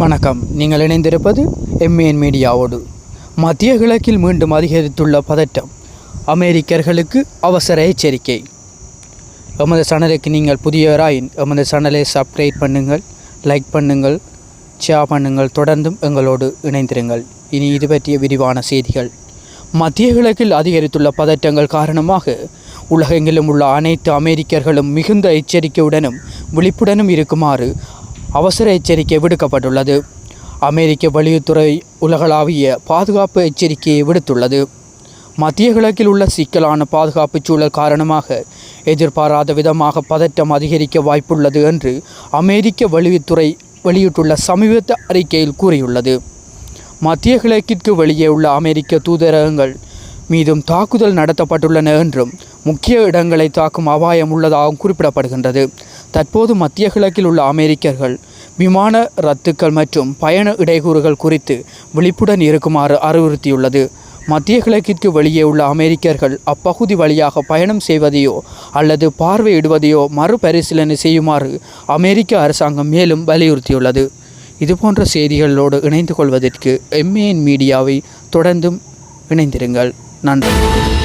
வணக்கம். நீங்கள் இணைந்திருப்பது எம்ஏஎன் மீடியாவோடு. மத்திய கிழக்கில் மீண்டும் அதிகரித்துள்ள பதட்டம், அமெரிக்கர்களுக்கு அவசர எச்சரிக்கை. எமது சேனலுக்கு நீங்கள் புதியவராயின் எமது சேனலை சப்ஸ்கிரைப் பண்ணுங்கள், லைக் பண்ணுங்கள், ஷேர் பண்ணுங்கள். தொடர்ந்தும் எங்களோடு இணைந்திருங்கள். இனி இது பற்றிய விரிவான செய்திகள். மத்திய கிழக்கில் அதிகரித்துள்ள பதட்டங்கள் காரணமாக உலகெங்கிலும் உள்ள அனைத்து அமெரிக்கர்களும் மிகுந்த எச்சரிக்கையுடனும் விழிப்புடனும் இருக்குமாறு அவசர எச்சரிக்கை விடுக்கப்பட்டுள்ளது. அமெரிக்க வெளியுறவுத்துறை உலகளாவிய பாதுகாப்பு எச்சரிக்கையை விடுத்துள்ளது. மத்திய கிழக்கில் உள்ள சிக்கலான பாதுகாப்பு சூழல் காரணமாக எதிர்பாராத விதமாக பதட்டம் அதிகரிக்க வாய்ப்புள்ளது என்று அமெரிக்க வெளியுறவுத்துறை வெளியிட்டுள்ள சமீபத்திய அறிக்கையில் கூறியுள்ளது. மத்திய கிழக்கிற்கு வெளியே உள்ள அமெரிக்க தூதரகங்கள் மீதும் தாக்குதல் நடத்தப்பட்டுள்ளன என்றும் முக்கிய இடங்களை தாக்கும் அபாயம் உள்ளதாகவும் குறிப்பிடப்படுகின்றது. தற்போது மத்திய கிழக்கில் உள்ள அமெரிக்கர்கள் விமான ரத்துக்கள் மற்றும் பயண இடையூறுகள் குறித்து விழிப்புடன் இருக்குமாறு அறிவுறுத்தியுள்ளது. மத்திய கிழக்கிற்கு வெளியே உள்ள அமெரிக்கர்கள் அப்பகுதி வழியாக பயணம் செய்வதையோ அல்லது பார்வையிடுவதையோ மறுபரிசீலனை செய்யுமாறு அமெரிக்க அரசாங்கம் மேலும் வலியுறுத்தியுள்ளது. இதுபோன்ற செய்திகளோடு இணைந்து கொள்வதற்கு எம்ஏஎன் மீடியாவை தொடர்ந்தும் இணைந்திருங்கள். நன்றி.